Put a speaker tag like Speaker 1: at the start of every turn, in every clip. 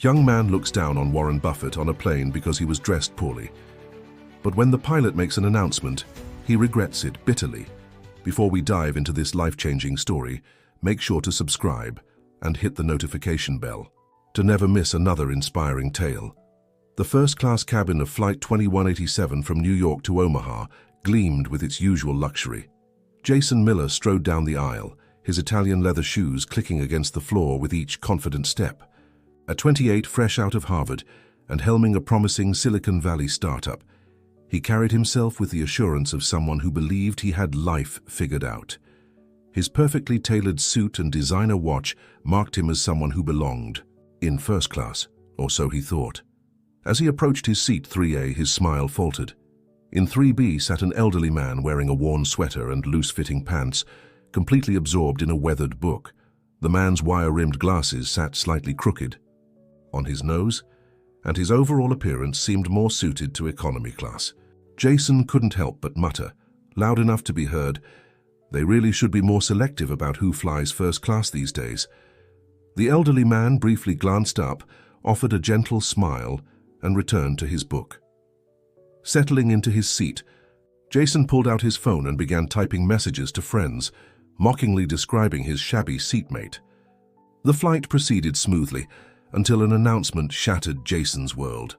Speaker 1: Young man looks down on Warren Buffett on a plane because he was dressed poorly. But when the pilot makes an announcement, he regrets it bitterly. Before we dive into this life-changing story, make sure to subscribe and hit the notification bell to never miss another inspiring tale. The first-class cabin of Flight 2187 from New York to Omaha gleamed with its usual luxury. Jason Miller strode down the aisle, his Italian leather shoes clicking against the floor with each confident step. At 28, fresh out of Harvard, and helming a promising Silicon Valley startup, he carried himself with the assurance of someone who believed he had life figured out. His perfectly tailored suit and designer watch marked him as someone who belonged in first class, or so he thought. As he approached his seat 3A, his smile faltered. In 3B sat an elderly man wearing a worn sweater and loose-fitting pants, completely absorbed in a weathered book. The man's wire-rimmed glasses sat slightly crooked on his nose, and his overall appearance seemed more suited to economy class. Jason couldn't help but mutter, loud enough to be heard, "They really should be more selective about who flies first class these days." The elderly man briefly glanced up, offered a gentle smile, and returned to his book. Settling into his seat, Jason pulled out his phone and began typing messages to friends, mockingly describing his shabby seatmate. The flight proceeded smoothly, until an announcement shattered Jason's world.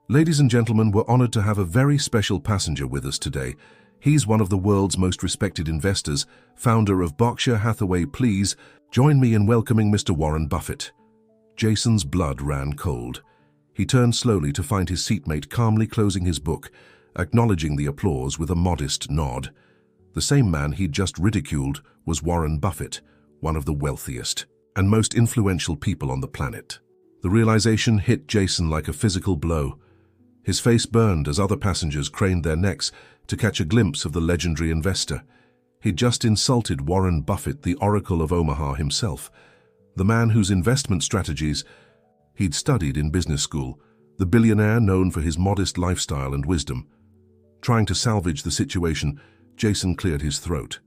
Speaker 1: Ladies and gentlemen, we're honored to have a very special passenger with us today. He's one of the world's most respected investors, founder of Berkshire Hathaway. Please join me in welcoming Mr. Warren Buffett. Jason's blood ran cold. He turned slowly to find his seatmate calmly closing his book, acknowledging the applause with a modest nod. The same man he'd just ridiculed was Warren Buffett, one of the wealthiest and most influential people on the planet. The realization hit Jason like a physical blow. His face burned as other passengers craned their necks to catch a glimpse of the legendary investor. He'd just insulted Warren Buffett, the Oracle of Omaha himself, the man whose investment strategies he'd studied in business school, the billionaire known for his modest lifestyle and wisdom. Trying to salvage the situation, Jason cleared his throat.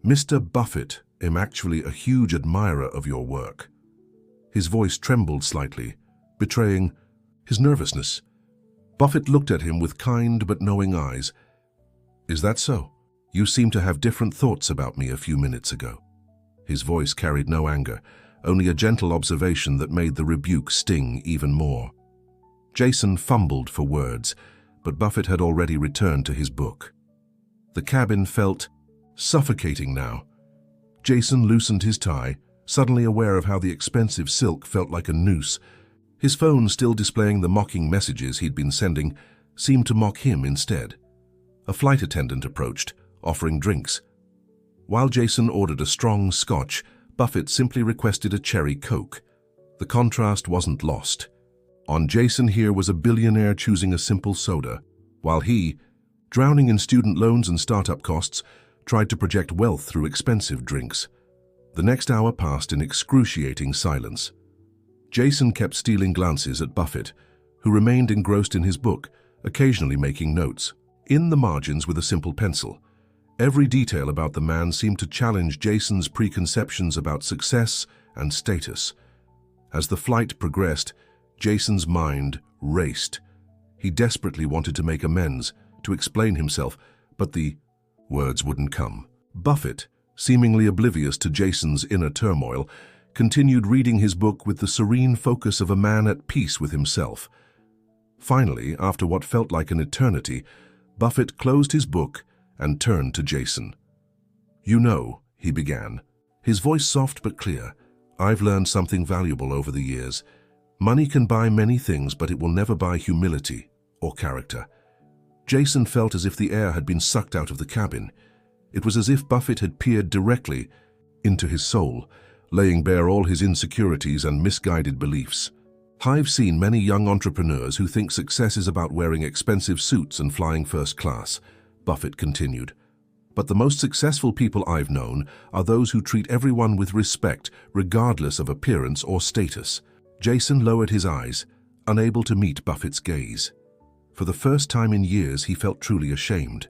Speaker 1: "Mr. Buffett, I'm actually a huge admirer of your work." His voice trembled slightly, betraying his nervousness. Buffett looked at him with kind but knowing eyes. "Is that so? You seem to have different thoughts about me a few minutes ago." His voice carried no anger, only a gentle observation that made the rebuke sting even more. Jason fumbled for words, but Buffett had already returned to his book. The cabin felt suffocating now. Jason loosened his tie, suddenly aware of how the expensive silk felt like a noose. His phone, still displaying the mocking messages he'd been sending, seemed to mock him instead. A flight attendant approached, offering drinks. While Jason ordered a strong scotch, Buffett simply requested a cherry Coke. The contrast wasn't lost. On Jason here was a billionaire choosing a simple soda, while he, drowning in student loans and startup costs, tried to project wealth through expensive drinks. The next hour passed in excruciating silence. Jason kept stealing glances at Buffett, who remained engrossed in his book, occasionally making notes, in the margins with a simple pencil. Every detail about the man seemed to challenge Jason's preconceptions about success and status. As the flight progressed, Jason's mind raced. He desperately wanted to make amends, to explain himself, but the words wouldn't come. Buffett, seemingly oblivious to Jason's inner turmoil, continued reading his book with the serene focus of a man at peace with himself. Finally, after what felt like an eternity, Buffett closed his book and turned to Jason. "You know," he began, his voice soft but clear, "I've learned something valuable over the years. Money can buy many things, but it will never buy humility or character." Jason felt as if the air had been sucked out of the cabin. It was as if Buffett had peered directly into his soul, laying bare all his insecurities and misguided beliefs. "I've seen many young entrepreneurs who think success is about wearing expensive suits and flying first class," Buffett continued. "But the most successful people I've known are those who treat everyone with respect, regardless of appearance or status." Jason lowered his eyes, unable to meet Buffett's gaze. For the first time in years, he felt truly ashamed.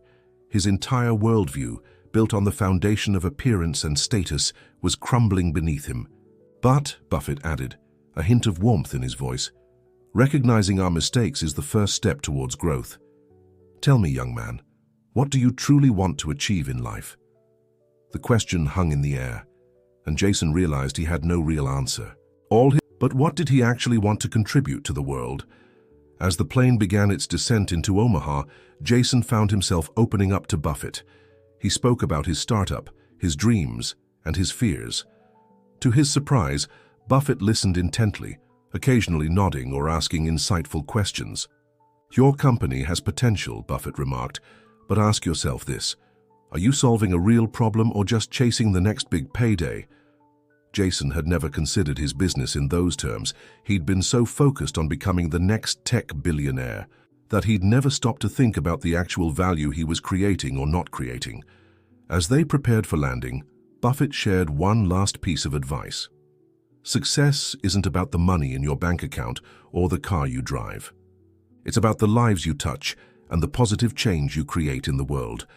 Speaker 1: His entire worldview, built on the foundation of appearance and status, was crumbling beneath him. "But," Buffett added, a hint of warmth in his voice. Recognizing our mistakes is the first step towards growth. Tell me, young man, what do you truly want to achieve in life? The question hung in the air, and Jason realized he had no real answer. But what did he actually want to contribute to the world? As the plane began its descent into Omaha, Jason found himself opening up to Buffett. He spoke about his startup, his dreams, and his fears. To his surprise, Buffett listened intently, occasionally nodding or asking insightful questions. Your company has potential, Buffett remarked, but ask yourself this: are you solving a real problem or just chasing the next big payday? Jason had never considered his business in those terms. He'd been so focused on becoming the next tech billionaire that he'd never stopped to think about the actual value he was creating or not creating. As they prepared for landing, Buffett shared one last piece of advice. Success isn't about the money in your bank account or the car you drive. It's about the lives you touch and the positive change you create in the world.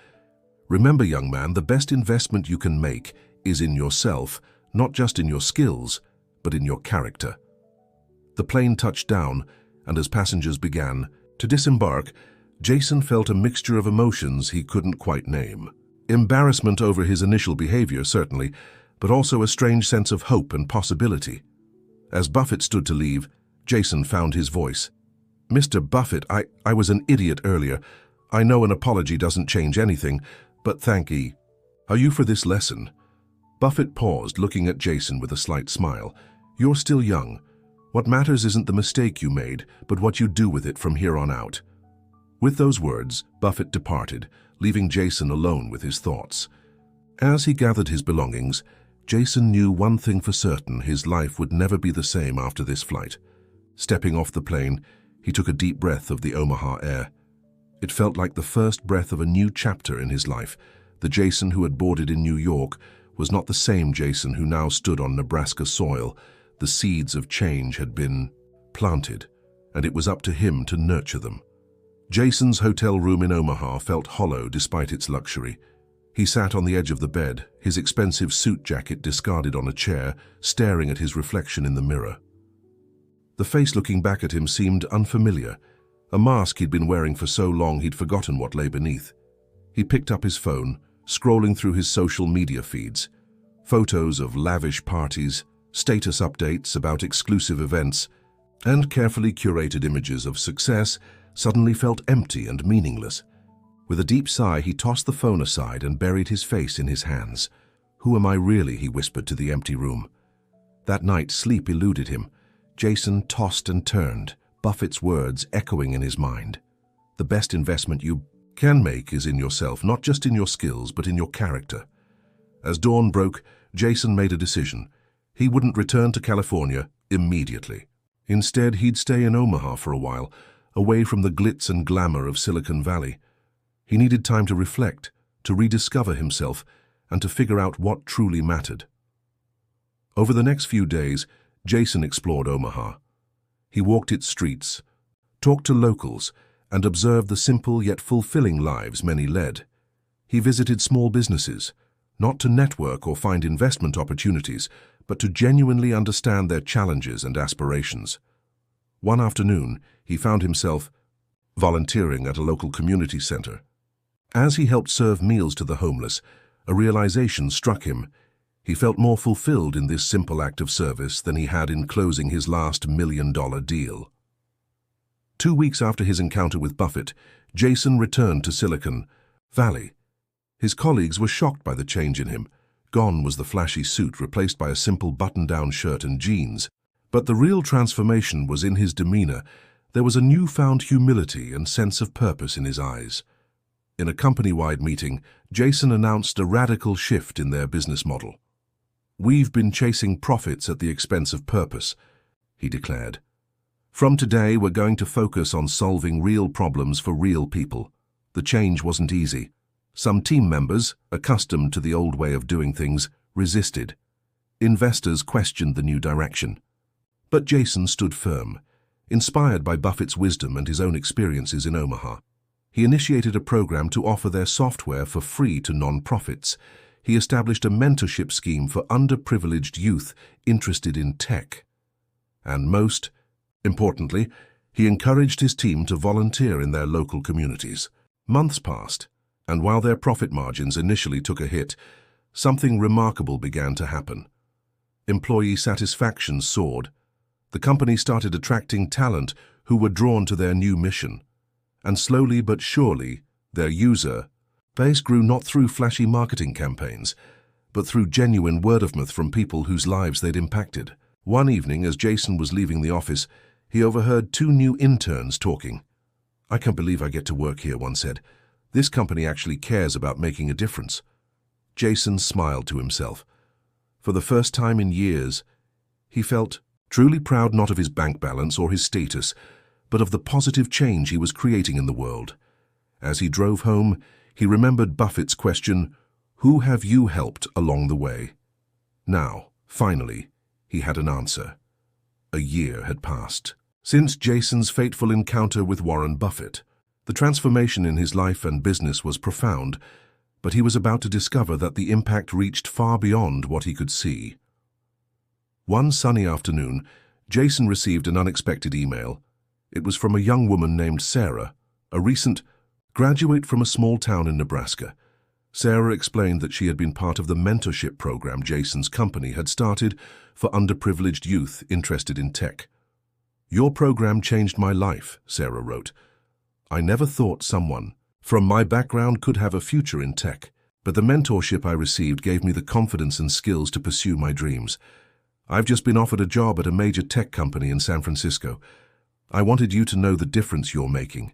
Speaker 1: Remember, young man, the best investment you can make is in yourself, not just in your skills, but in your character. The plane touched down, and as passengers began to disembark, Jason felt a mixture of emotions he couldn't quite name. Embarrassment over his initial behavior, certainly, but also a strange sense of hope and possibility. As Buffett stood to leave, Jason found his voice. "Mr. Buffett, I was an idiot earlier. I know an apology doesn't change anything, but thank you. Are you for this lesson?" Buffett paused, looking at Jason with a slight smile. "You're still young. What matters isn't the mistake you made, but what you do with it from here on out." With those words, Buffett departed, leaving Jason alone with his thoughts. As he gathered his belongings, Jason knew one thing for certain: his life would never be the same after this flight. Stepping off the plane, he took a deep breath of the Omaha air. It felt like the first breath of a new chapter in his life. The Jason who had boarded in New York was not the same Jason who now stood on Nebraska soil. The seeds of change had been planted, and it was up to him to nurture them. Jason's hotel room in Omaha felt hollow despite its luxury. He sat on the edge of the bed, his expensive suit jacket discarded on a chair, staring at his reflection in the mirror. The face looking back at him seemed unfamiliar, a mask he'd been wearing for so long he'd forgotten what lay beneath. He picked up his phone, scrolling through his social media feeds. Photos of lavish parties, status updates about exclusive events, and carefully curated images of success suddenly felt empty and meaningless. With a deep sigh, he tossed the phone aside and buried his face in his hands. "Who am I really?" he whispered to the empty room. That night, sleep eluded him. Jason tossed and turned, Buffett's words echoing in his mind. The best investment you can make is in yourself, not just in your skills, but in your character. As dawn broke, Jason made a decision. He wouldn't return to California immediately. Instead, he'd stay in Omaha for a while, away from the glitz and glamour of Silicon Valley. He needed time to reflect, to rediscover himself, and to figure out what truly mattered. Over the next few days, Jason explored Omaha. He walked its streets, talked to locals, and observed the simple yet fulfilling lives many led. He visited small businesses, not to network or find investment opportunities, but to genuinely understand their challenges and aspirations. One afternoon, he found himself volunteering at a local community center. As he helped serve meals to the homeless, a realization struck him. He felt more fulfilled in this simple act of service than he had in closing his last $1 million deal. 2 weeks after his encounter with Buffett, Jason returned to Silicon Valley. His colleagues were shocked by the change in him. Gone was the flashy suit, replaced by a simple button-down shirt and jeans. But the real transformation was in his demeanor. There was a newfound humility and sense of purpose in his eyes. In a company-wide meeting, Jason announced a radical shift in their business model. "We've been chasing profits at the expense of purpose," he declared. "From today, we're going to focus on solving real problems for real people." The change wasn't easy. Some team members, accustomed to the old way of doing things, resisted. Investors questioned the new direction. But Jason stood firm. Inspired by Buffett's wisdom and his own experiences in Omaha, he initiated a program to offer their software for free to non-profits. He established a mentorship scheme for underprivileged youth interested in tech. And most importantly, he encouraged his team to volunteer in their local communities. Months passed, and while their profit margins initially took a hit, something remarkable began to happen. Employee satisfaction soared. The company started attracting talent who were drawn to their new mission. And slowly but surely, their user base grew not through flashy marketing campaigns, but through genuine word of mouth from people whose lives they'd impacted. One evening, as Jason was leaving the office, he overheard two new interns talking. "I can't believe I get to work here," one said. "This company actually cares about making a difference." Jason smiled to himself. For the first time in years, he felt truly proud not of his bank balance or his status, but of the positive change he was creating in the world. As he drove home, he remembered Buffett's question, "Who have you helped along the way?" Now, finally, he had an answer. A year had passed since Jason's fateful encounter with Warren Buffett. The transformation in his life and business was profound, but he was about to discover that the impact reached far beyond what he could see. One sunny afternoon, Jason received an unexpected email. It was from a young woman named Sarah, a recent graduate from a small town in Nebraska. Sarah explained that she had been part of the mentorship program Jason's company had started for underprivileged youth interested in tech. "Your program changed my life," Sarah wrote. "I never thought someone from my background could have a future in tech, but the mentorship I received gave me the confidence and skills to pursue my dreams. I've just been offered a job at a major tech company in San Francisco. I wanted you to know the difference you're making."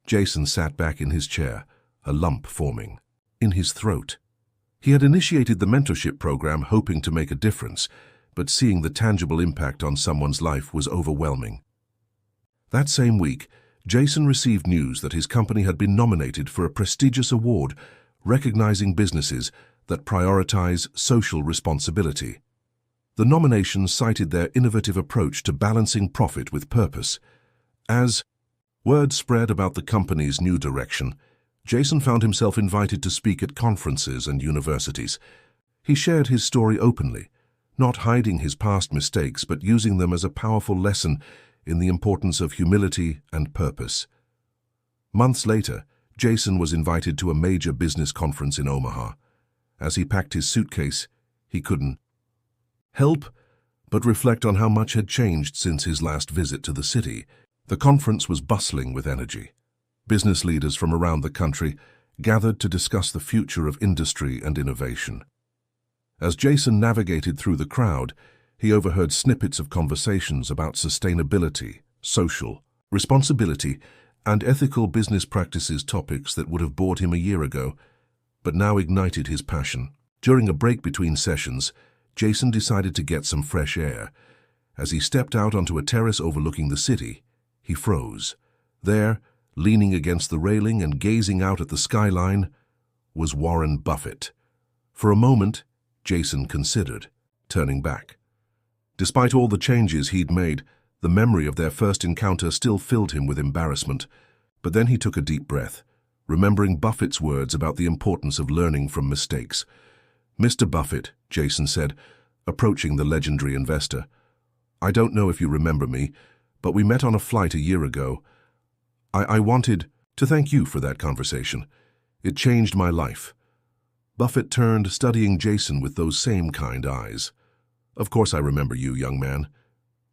Speaker 1: Jason sat back in his chair, a lump forming in his throat. He had initiated the mentorship program hoping to make a difference, but seeing the tangible impact on someone's life was overwhelming. That same week, Jason received news that his company had been nominated for a prestigious award recognizing businesses that prioritize social responsibility. The nomination cited their innovative approach to balancing profit with purpose. As word spread about the company's new direction, Jason found himself invited to speak at conferences and universities. He shared his story openly, not hiding his past mistakes but using them as a powerful lesson in the importance of humility and purpose. Months later, Jason was invited to a major business conference in Omaha. As he packed his suitcase, he couldn't help but reflect on how much had changed since his last visit to the city. The conference was bustling with energy. Business leaders from around the country gathered to discuss the future of industry and innovation. As Jason navigated through the crowd, he overheard snippets of conversations about sustainability, social responsibility, and ethical business practices, topics that would have bored him a year ago, but now ignited his passion. During a break between sessions, Jason decided to get some fresh air. As he stepped out onto a terrace overlooking the city, he froze. There, leaning against the railing and gazing out at the skyline, was Warren Buffett. For a moment, Jason considered turning back. Despite all the changes he'd made, the memory of their first encounter still filled him with embarrassment. But then he took a deep breath, remembering Buffett's words about the importance of learning from mistakes. "Mr. Buffett," Jason said, approaching the legendary investor, "I don't know if you remember me, but we met on a flight a year ago. I wanted to thank you for that conversation. It changed my life." Buffett turned, studying Jason with those same kind eyes. "Of course I remember you, young man.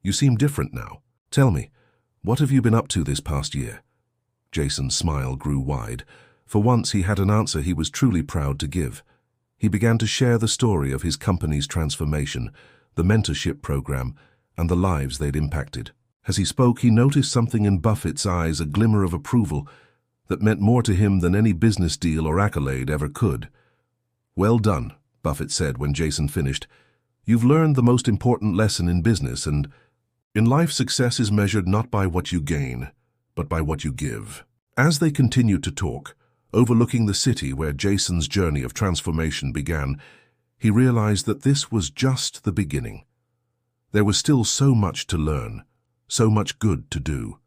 Speaker 1: You seem different now. Tell me, what have you been up to this past year?" Jason's smile grew wide. For once he had an answer he was truly proud to give. He began to share the story of his company's transformation, the mentorship program, and the lives they'd impacted. As he spoke, he noticed something in Buffett's eyes, a glimmer of approval that meant more to him than any business deal or accolade ever could. "Well done," Buffett said when Jason finished. "You've learned the most important lesson in business, and in life, success is measured not by what you gain, but by what you give." As they continued to talk, overlooking the city where Jason's journey of transformation began, he realized that this was just the beginning. There was still so much to learn, so much good to do.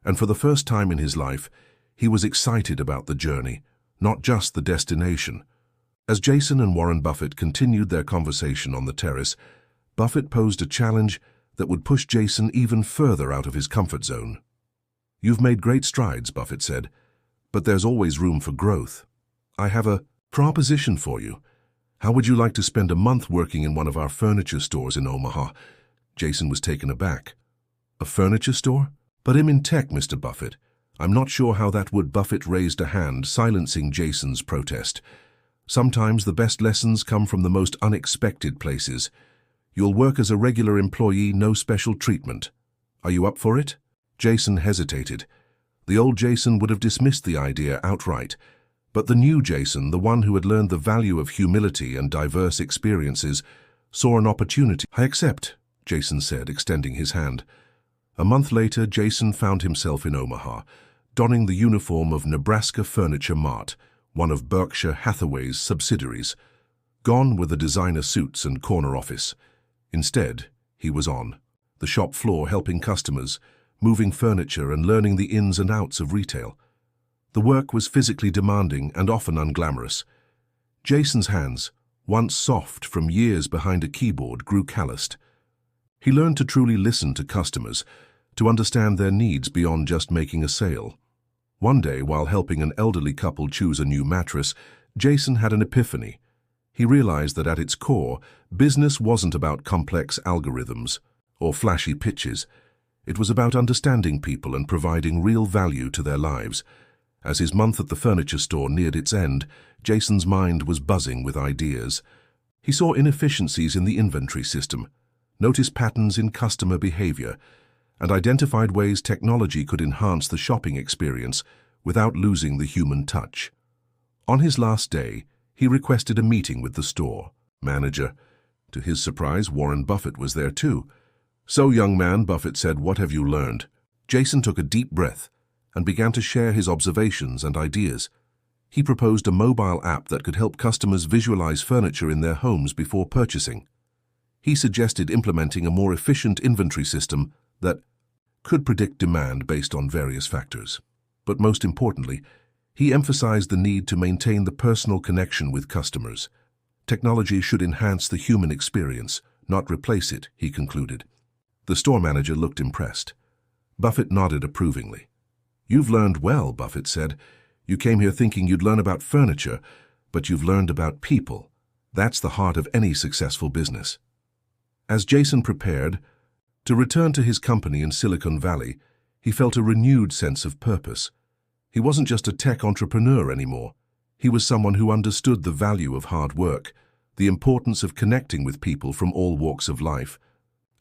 Speaker 1: And for the first time in his life, he was excited about the journey, not just the destination. As Jason and Warren Buffett continued their conversation on the terrace, Buffett posed a challenge that would push Jason even further out of his comfort zone. "You've made great strides," Buffett said, "but there's always room for growth. I have a proposition for you. How would you like to spend a month working in one of our furniture stores in Omaha?" Jason was taken aback. "A furniture store? But I'm in tech, Mr. Buffett. I'm not sure how that would." Buffett raised a hand, silencing Jason's protest. "Sometimes the best lessons come from the most unexpected places. You'll work as a regular employee, no special treatment. Are you up for it?" Jason hesitated. The old Jason would have dismissed the idea outright, but the new Jason, the one who had learned the value of humility and diverse experiences, saw an opportunity. "I accept," Jason said, extending his hand. A month later, Jason found himself in Omaha, donning the uniform of Nebraska Furniture Mart, one of Berkshire Hathaway's subsidiaries. Gone were the designer suits and corner office. Instead, he was on the shop floor helping customers, moving furniture and learning the ins and outs of retail. The work was physically demanding and often unglamorous. Jason's hands, once soft from years behind a keyboard, grew calloused. He learned to truly listen to customers, to understand their needs beyond just making a sale. One day, while helping an elderly couple choose a new mattress, Jason had an epiphany. He realized that at its core, business wasn't about complex algorithms or flashy pitches. It was about understanding people and providing real value to their lives. As his month at the furniture store neared its end, Jason's mind was buzzing with ideas. He saw inefficiencies in the inventory system, noticed patterns in customer behavior, and identified ways technology could enhance the shopping experience without losing the human touch. On his last day, he requested a meeting with the store manager. To his surprise, Warren Buffett was there too. "So, young man," Buffett said, "what have you learned?" Jason took a deep breath and began to share his observations and ideas. He proposed a mobile app that could help customers visualize furniture in their homes before purchasing. He suggested implementing a more efficient inventory system that could predict demand based on various factors. But most importantly, he emphasized the need to maintain the personal connection with customers. Technology should enhance the human experience, not replace it, he concluded. The store manager looked impressed. Buffett nodded approvingly. "You've learned well," Buffett said. "You came here thinking you'd learn about furniture, but you've learned about people. That's the heart of any successful business." As Jason prepared to return to his company in Silicon Valley, he felt a renewed sense of purpose. He wasn't just a tech entrepreneur anymore. He was someone who understood the value of hard work, the importance of connecting with people from all walks of life,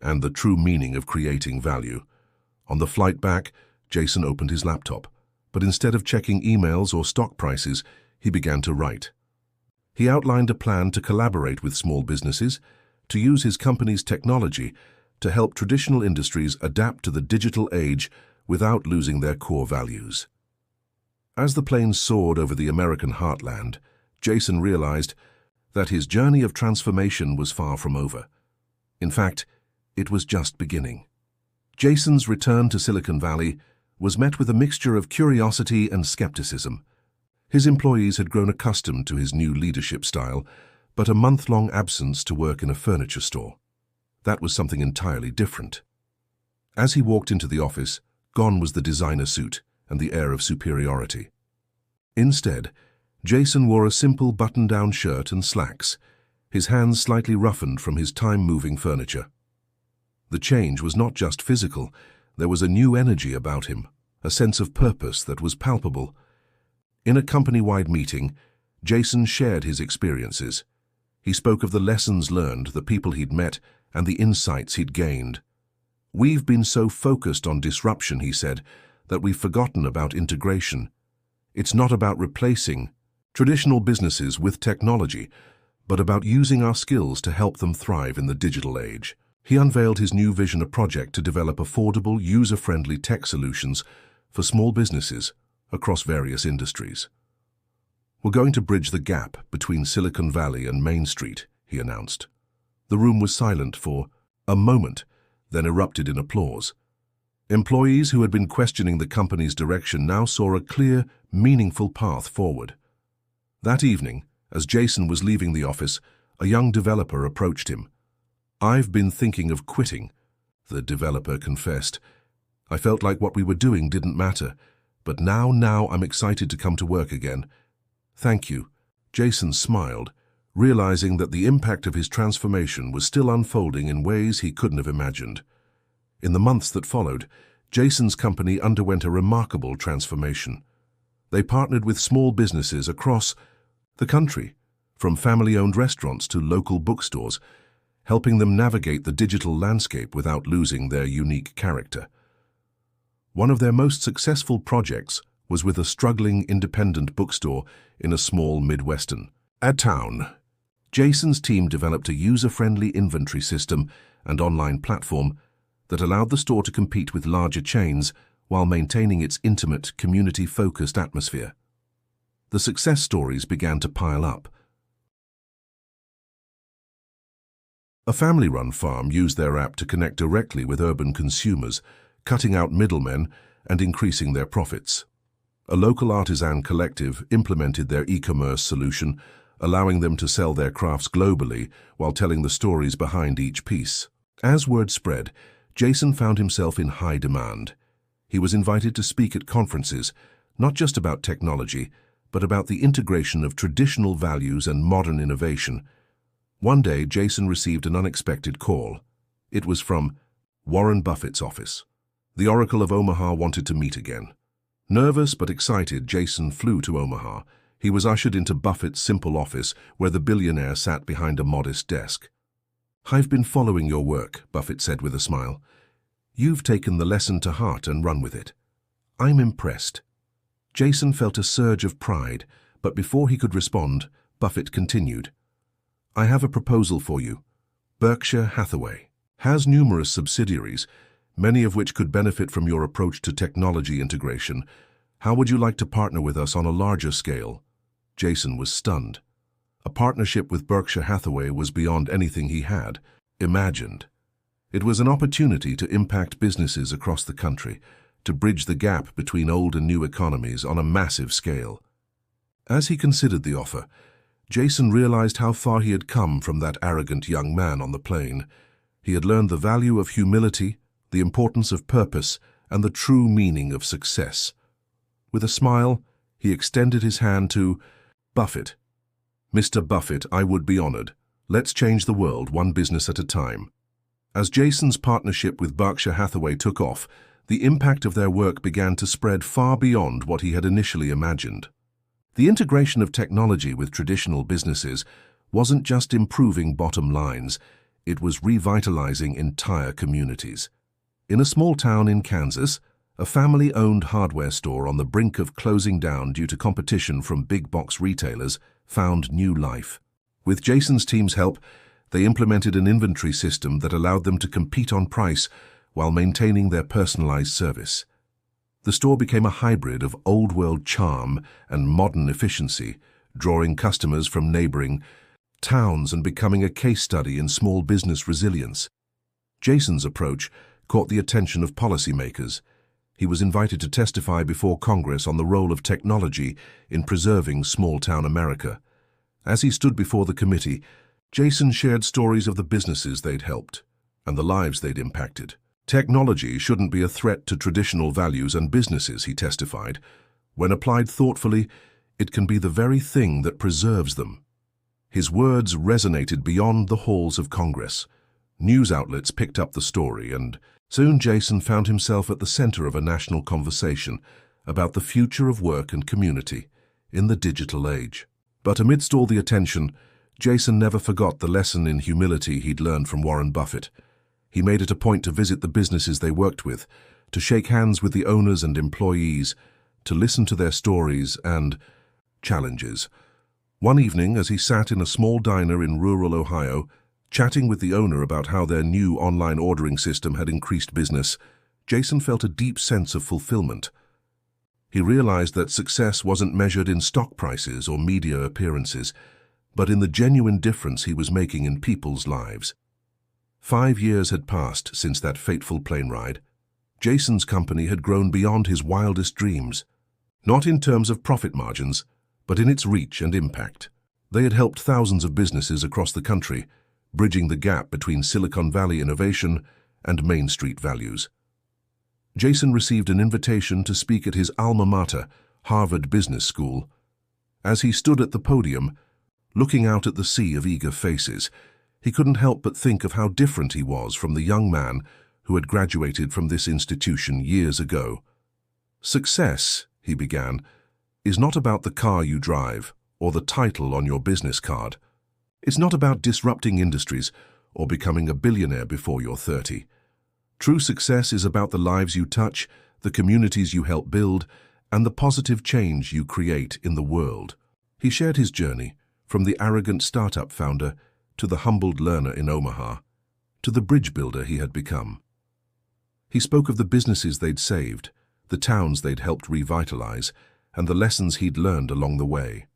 Speaker 1: and the true meaning of creating value. On the flight back, Jason opened his laptop, but instead of checking emails or stock prices, he began to write. He outlined a plan to collaborate with small businesses, to use his company's technology to help traditional industries adapt to the digital age without losing their core values. As the plane soared over the American heartland, Jason realized that his journey of transformation was far from over. In fact, it was just beginning. Jason's return to Silicon Valley was met with a mixture of curiosity and skepticism. His employees had grown accustomed to his new leadership style, but a month-long absence to work in a furniture store. That was something entirely different. As he walked into the office, gone was the designer suit and the air of superiority. Instead, Jason wore a simple button-down shirt and slacks, his hands slightly roughened from his time-moving furniture. The change was not just physical. There was a new energy about him, a sense of purpose that was palpable. In a company-wide meeting, Jason shared his experiences. He spoke of the lessons learned, the people he'd met, and the insights he'd gained. "We've been so focused on disruption," he said, "that we've forgotten about integration. It's not about replacing traditional businesses with technology, but about using our skills to help them thrive in the digital age." He unveiled his new vision, a project to develop affordable, user-friendly tech solutions for small businesses across various industries. "We're going to bridge the gap between Silicon Valley and Main Street," he announced. The room was silent for a moment, then erupted in applause. Employees who had been questioning the company's direction now saw a clear, meaningful path forward. That evening, as Jason was leaving the office, a young developer approached him. "I've been thinking of quitting. the developer confessed. "I felt like what we were doing didn't matter, but now I'm excited to come to work again." "Thank you." Jason smiled, realizing that the impact of his transformation was still unfolding in ways he couldn't have imagined. In the months that followed, Jason's company underwent a remarkable transformation. They partnered with small businesses across the country, from family-owned restaurants to local bookstores, helping them navigate the digital landscape without losing their unique character. One of their most successful projects was with a struggling independent bookstore in a small Midwestern town. Jason's team developed a user-friendly inventory system and online platform that allowed the store to compete with larger chains while maintaining its intimate, community-focused atmosphere. The success stories began to pile up. A family-run farm used their app to connect directly with urban consumers, cutting out middlemen and increasing their profits. A local artisan collective implemented their e-commerce solution, allowing them to sell their crafts globally while telling the stories behind each piece. As word spread, Jason found himself in high demand. He was invited to speak at conferences, not just about technology, but about the integration of traditional values and modern innovation. One day, Jason received an unexpected call. It was from Warren Buffett's office. The Oracle of Omaha wanted to meet again. Nervous but excited, Jason flew to Omaha. He was ushered into Buffett's simple office, where the billionaire sat behind a modest desk. "I've been following your work," Buffett said with a smile. "You've taken the lesson to heart and run with it. I'm impressed." Jason felt a surge of pride, but before he could respond, Buffett continued. "I have a proposal for you. Berkshire Hathaway has numerous subsidiaries, many of which could benefit from your approach to technology integration. How would you like to partner with us on a larger scale?" Jason was stunned. A partnership with Berkshire Hathaway was beyond anything he had imagined. It was an opportunity to impact businesses across the country, to bridge the gap between old and new economies on a massive scale. As he considered the offer, Jason realized how far he had come from that arrogant young man on the plane. He had learned the value of humility, the importance of purpose, and the true meaning of success. With a smile, he extended his hand to Buffett. "Mr. Buffett, I would be honored. Let's change the world one business at a time." As Jason's partnership with Berkshire Hathaway took off, the impact of their work began to spread far beyond what he had initially imagined. The integration of technology with traditional businesses wasn't just improving bottom lines, it was revitalizing entire communities. In a small town in Kansas, a family-owned hardware store on the brink of closing down due to competition from big-box retailers found new life. With Jason's team's help, they implemented an inventory system that allowed them to compete on price while maintaining their personalized service. The store became a hybrid of old-world charm and modern efficiency, drawing customers from neighboring towns and becoming a case study in small business resilience. Jason's approach caught the attention of policymakers. He was invited to testify before Congress on the role of technology in preserving small-town America. As he stood before the committee, Jason shared stories of the businesses they'd helped and the lives they'd impacted. "Technology shouldn't be a threat to traditional values and businesses," he testified. "When applied thoughtfully, it can be the very thing that preserves them." His words resonated beyond the halls of Congress. News outlets picked up the story, and soon Jason found himself at the center of a national conversation about the future of work and community in the digital age. But amidst all the attention, Jason never forgot the lesson in humility he'd learned from Warren Buffett. He made it a point to visit the businesses they worked with, to shake hands with the owners and employees, to listen to their stories and challenges. One evening, as he sat in a small diner in rural Ohio, chatting with the owner about how their new online ordering system had increased business, Jason felt a deep sense of fulfillment. He realized that success wasn't measured in stock prices or media appearances, but in the genuine difference he was making in people's lives. 5 years had passed since that fateful plane ride. Jason's company had grown beyond his wildest dreams, not in terms of profit margins, but in its reach and impact. They had helped thousands of businesses across the country, bridging the gap between Silicon Valley innovation and Main Street values. Jason received an invitation to speak at his alma mater, Harvard Business School. As he stood at the podium, looking out at the sea of eager faces, he couldn't help but think of how different he was from the young man who had graduated from this institution years ago. "Success," he began, "is not about the car you drive or the title on your business card. It's not about disrupting industries or becoming a billionaire before you're 30. True success is about the lives you touch, the communities you help build, and the positive change you create in the world." He shared his journey, from the arrogant startup founder to the humbled learner in Omaha, to the bridge builder he had become. He spoke of the businesses they'd saved, the towns they'd helped revitalize, and the lessons he'd learned along the way.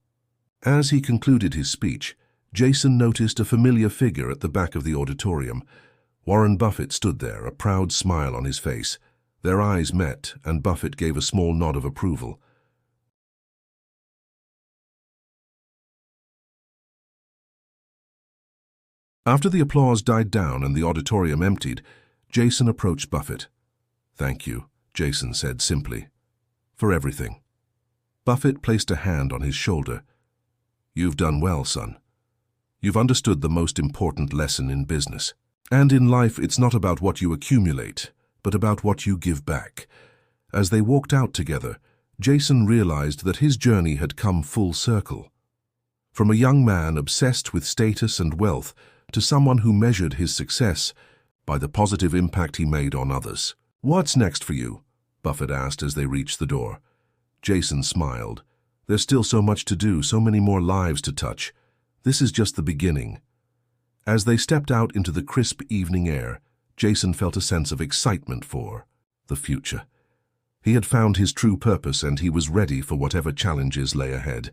Speaker 1: As he concluded his speech, Jason noticed a familiar figure at the back of the auditorium. Warren Buffett stood there, a proud smile on his face. Their eyes met, and Buffett gave a small nod of approval. After the applause died down and the auditorium emptied, Jason approached Buffett. "Thank you," Jason said simply, "for everything." Buffett placed a hand on his shoulder. "You've done well, son. You've understood the most important lesson in business. And in life, it's not about what you accumulate, but about what you give back." As they walked out together, Jason realized that his journey had come full circle. From a young man obsessed with status and wealth to someone who measured his success by the positive impact he made on others. "What's next for you?" Buffett asked as they reached the door. Jason smiled. "There's still so much to do, so many more lives to touch. This is just the beginning." As they stepped out into the crisp evening air, Jason felt a sense of excitement for the future. He had found his true purpose and he was ready for whatever challenges lay ahead.